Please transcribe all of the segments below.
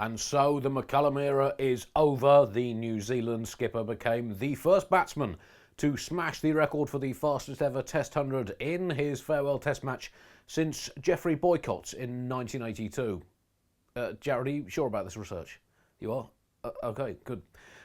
And so the McCullum era is over. The New Zealand skipper became the first batsman to smash the record for the fastest ever Test 100 in his farewell Test match since Geoffrey Boycott's in 1982. Jared, are you sure about this research? You are? Okay, good.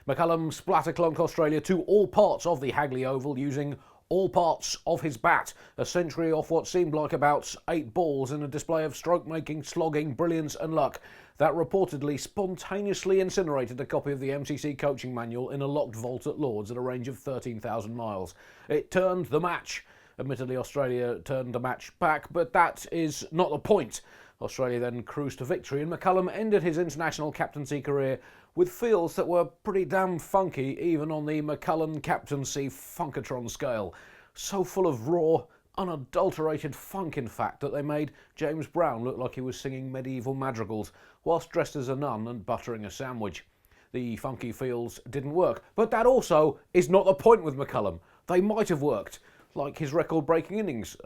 McCullum splatterclunked Australia to all parts of the Hagley Oval using all parts of his bat, a century off what seemed like about 8 balls in a display of stroke-making, slogging, brilliance and luck that reportedly spontaneously incinerated a copy of the MCC coaching manual in a locked vault at Lords at a range of 13,000 miles. It turned the match. Admittedly, Australia turned the match back, but that is not the point. Australia then cruised to victory, and McCullum ended his international captaincy career with feels that were pretty damn funky, even on the McCullum captaincy funkatron scale. So full of raw, unadulterated funk, in fact, that they made James Brown look like he was singing medieval madrigals whilst dressed as a nun and buttering a sandwich. The funky feels didn't work, but that also is not the point with McCullum. They might have worked, like his record-breaking innings.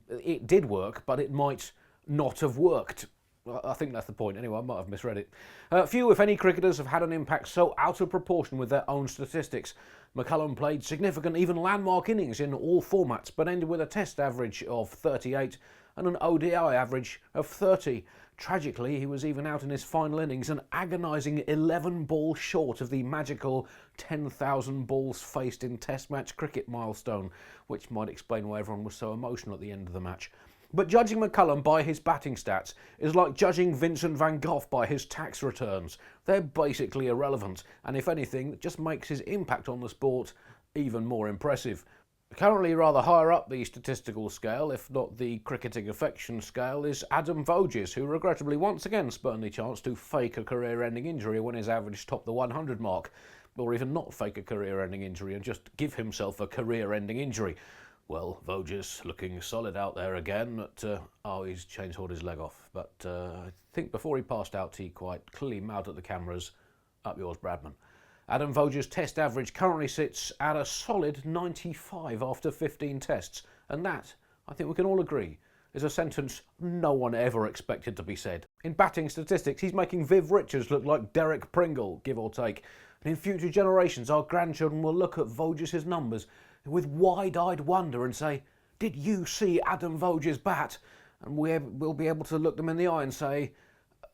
It did work, but it might not have worked. I think that's the point. Anyway, I might have misread it. Few, if any, cricketers have had an impact so out of proportion with their own statistics. McCullum played significant, even landmark innings in all formats, but ended with a Test average of 38 and an ODI average of 30. Tragically, he was even out in his final innings, an agonising 11 balls short of the magical 10,000 balls faced in Test match cricket milestone, which might explain why everyone was so emotional at the end of the match. But judging McCullum by his batting stats is like judging Vincent van Gogh by his tax returns. They're basically irrelevant, and if anything, it just makes his impact on the sport even more impressive. Currently rather higher up the statistical scale, if not the cricketing affection scale, is Adam Voges, who regrettably once again spurned the chance to fake a career-ending injury when his average topped the 100 mark, or even not fake a career-ending injury and just give himself a career-ending injury. Well, Voges looking solid out there again, but he's chainsawed his leg off. But I think before he passed out, he quite clearly mouthed at the cameras, "Up yours, Bradman." Adam Voges' Test average currently sits at a solid 95 after 15 tests, and that, I think we can all agree, is a sentence no one ever expected to be said. In batting statistics, he's making Viv Richards look like Derek Pringle, give or take. And in future generations, our grandchildren will look at Voges' numbers with wide-eyed wonder and say, "Did you see Adam Voges' bat?" And we'll be able to look them in the eye and say,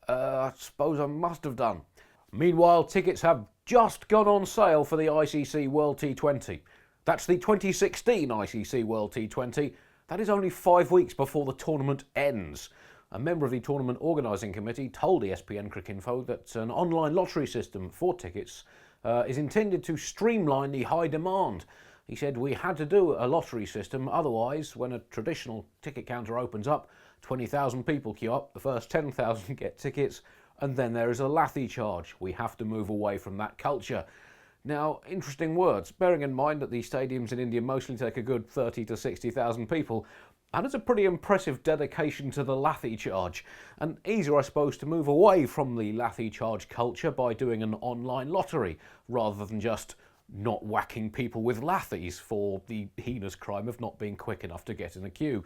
"I suppose I must have done." Meanwhile, tickets have just gone on sale for the ICC World T20. That's the 2016 ICC World T20. That is only 5 weeks before the tournament ends. A member of the tournament organising committee told ESPNcricinfo that an online lottery system for tickets is intended to streamline the high demand. He said, "We had to do a lottery system, otherwise when a traditional ticket counter opens up, 20,000 people queue up, the first 10,000 get tickets, and then there is a lathy charge. We have to move away from that culture." Now, interesting words, bearing in mind that the stadiums in India mostly take a good 30 to 60,000 people, and it's a pretty impressive dedication to the lathy charge. And easier, I suppose, to move away from the lathy charge culture by doing an online lottery, rather than just not whacking people with lathies for the heinous crime of not being quick enough to get in a queue.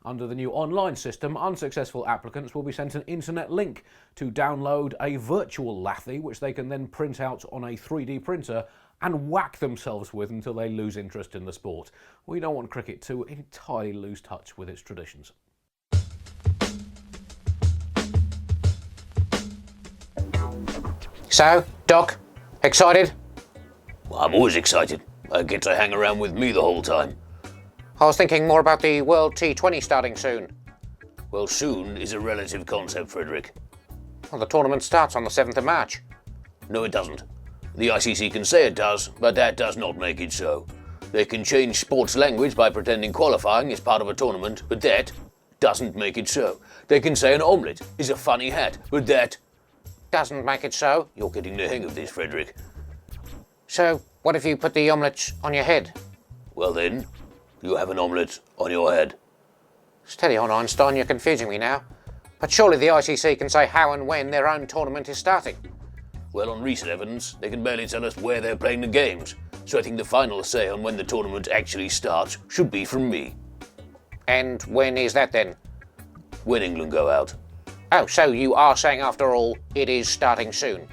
Under the new online system, unsuccessful applicants will be sent an internet link to download a virtual lathy, which they can then print out on a 3D printer and whack themselves with until they lose interest in the sport. We don't want cricket to entirely lose touch with its traditions. So, Doc, excited? I'm always excited. I get to hang around with me the whole time. I was thinking more about the World T20 starting soon. Well, soon is a relative concept, Frederick. Well, the tournament starts on the 7th of March. No, it doesn't. The ICC can say it does, but that does not make it so. They can change sports language by pretending qualifying is part of a tournament, but that doesn't make it so. They can say an omelette is a funny hat, but that Doesn't make it so. You're getting the hang of this, Frederick. So, what if you put the omelette on your head? Well then, you have an omelette on your head. Steady on, Einstein, you're confusing me now. But surely the ICC can say how and when their own tournament is starting. Well, on recent evidence, they can barely tell us where they're playing the games, so I think the final say on when the tournament actually starts should be from me. And when is that then? When England go out. Oh, so you are saying, after all, it is starting soon?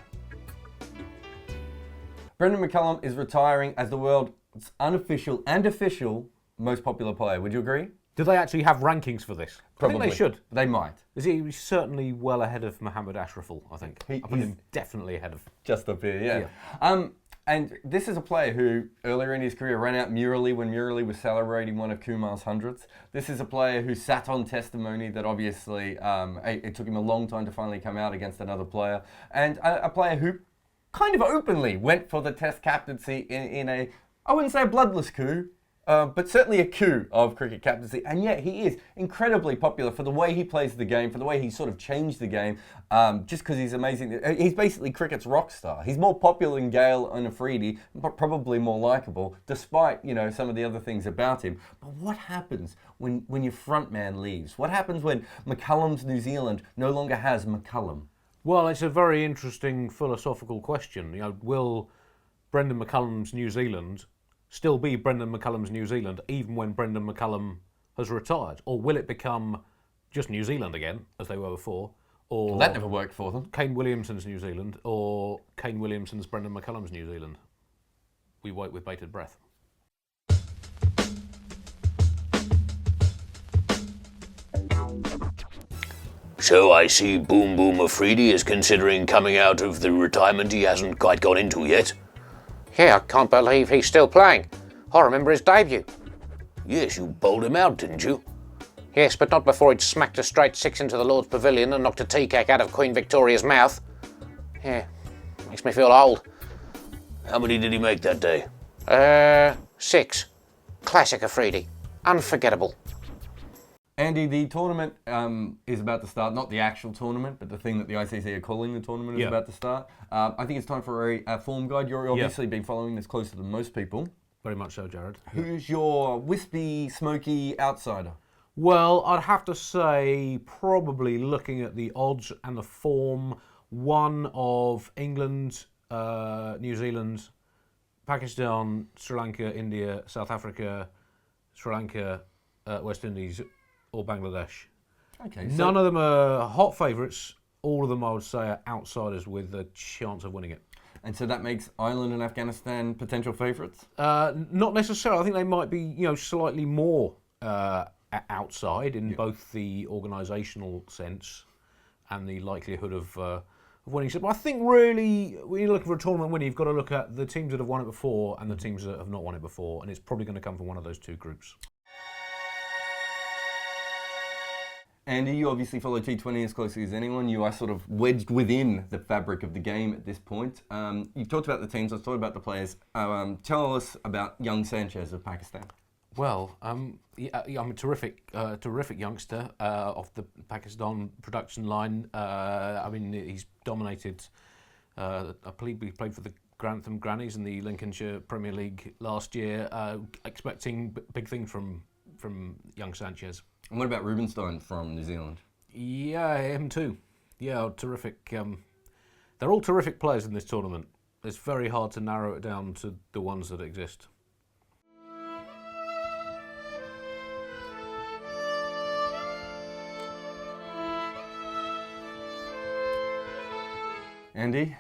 Brendan McCullum is retiring as the world's unofficial and official most popular player. Would you agree? Do they actually have rankings for this? Probably. I think they should. They might. He's certainly well ahead of Mohammed Ashraful, I think. I put him definitely ahead of. Just up here, yeah. And this is a player who, earlier in his career, ran out Murali when Murali was celebrating one of Kumar's hundreds. This is a player who sat on testimony that obviously it took him a long time to finally come out against another player. And a player who kind of openly went for the Test captaincy in a, I wouldn't say a bloodless coup, but certainly a coup of cricket captaincy. And yet he is incredibly popular for the way he plays the game, for the way he sort of changed the game, just because he's amazing. He's basically cricket's rock star. He's more popular than Gale and Afridi, but probably more likeable, despite, some of the other things about him. But what happens when your front man leaves? What happens when McCullum's New Zealand no longer has McCullum? Well, it's a very interesting philosophical question. Will Brendan McCullum's New Zealand still be Brendan McCullum's New Zealand even when Brendan McCullum has retired? Or will it become just New Zealand again, as they were before? Or Well, that never worked for them. Kane Williamson's New Zealand, or Kane Williamson's Brendan McCullum's New Zealand? We wait with bated breath. So I see Boom Boom Afridi is considering coming out of the retirement he hasn't quite got into yet. Yeah, I can't believe he's still playing. I remember his debut. Yes, you bowled him out, didn't you? Yes, but not before he'd smacked a straight six into the Lord's Pavilion and knocked a tea cake out of Queen Victoria's mouth. Yeah, makes me feel old. How many did he make that day? 6. Classic Afridi. Unforgettable. Andy, the tournament is about to start. Not the actual tournament, but the thing that the ICC are calling the tournament is about to start. I think it's time for a form guide. You've obviously been following this closer than most people. Very much so, Jared. Who's your wispy, smoky outsider? Well, I'd have to say, probably looking at the odds and the form, one of England, New Zealand, Pakistan, Sri Lanka, India, South Africa, Sri Lanka, West Indies, or Bangladesh. Okay. None of them are hot favourites. All of them, I would say, are outsiders with a chance of winning it. And so that makes Ireland and Afghanistan potential favourites? Not necessarily. I think they might be, slightly more outside in both the organisational sense and the likelihood of winning. But I think really, when you're looking for a tournament winner, you've got to look at the teams that have won it before and the teams that have not won it before, and it's probably going to come from one of those two groups. Andy, you obviously follow T20 as closely as anyone. You are sort of wedged within the fabric of the game at this point. You've talked about the teams, let's talk about the players. Tell us about young Sanchez of Pakistan. Well, I'm a terrific youngster off the Pakistan production line. He's dominated. I believe he played for the Grantham Grannies in the Lincolnshire Premier League last year. Expecting big things from young Sanchez. And what about Rubenstein from New Zealand? Yeah, him too. Yeah, terrific. They're all terrific players in this tournament. It's very hard to narrow it down to the ones that exist. Andy,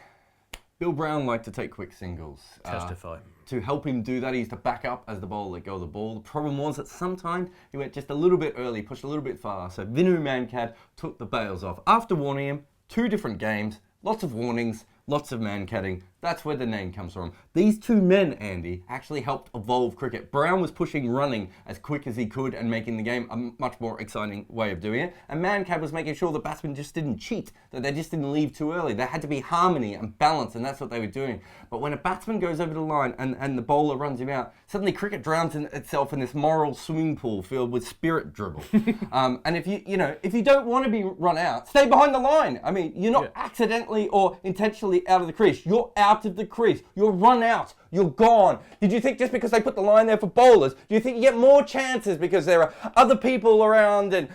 Bill Brown liked to take quick singles. Testify. To help him do that, he used to back up as the bowler let go of the ball. The problem was that sometimes he went just a little bit early, pushed a little bit far. So Vinu Mankad took the bails off. After warning him, 2 different games, lots of warnings, lots of man-catting. That's where the name comes from. These 2 men, Andy, actually helped evolve cricket. Brown was pushing running as quick as he could and making the game a much more exciting way of doing it. And Mankad was making sure the batsmen just didn't cheat, that they just didn't leave too early. There had to be harmony and balance, and that's what they were doing. But when a batsman goes over the line and the bowler runs him out, suddenly cricket drowns itself in this moral swimming pool filled with spirit dribble. And if you don't want to be run out, stay behind the line. I mean, you're not accidentally or intentionally out of the crease. You're out of the crease. You're run out. You're gone. Did you think just because they put the line there for bowlers, do you think you get more chances because there are other people around and,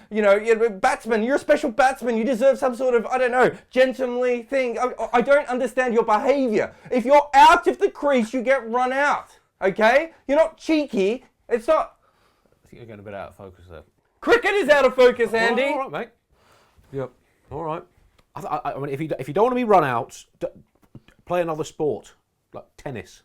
batsmen, you're a special batsman. You deserve some sort of, gentlemanly thing. I don't understand your behaviour. If you're out of the crease, you get run out. Okay? You're not cheeky. It's not... I think you're getting a bit out of focus there. Cricket is out of focus, Andy. All right, mate. Yep. All right. I mean, if you don't want to be run out, play another sport like tennis.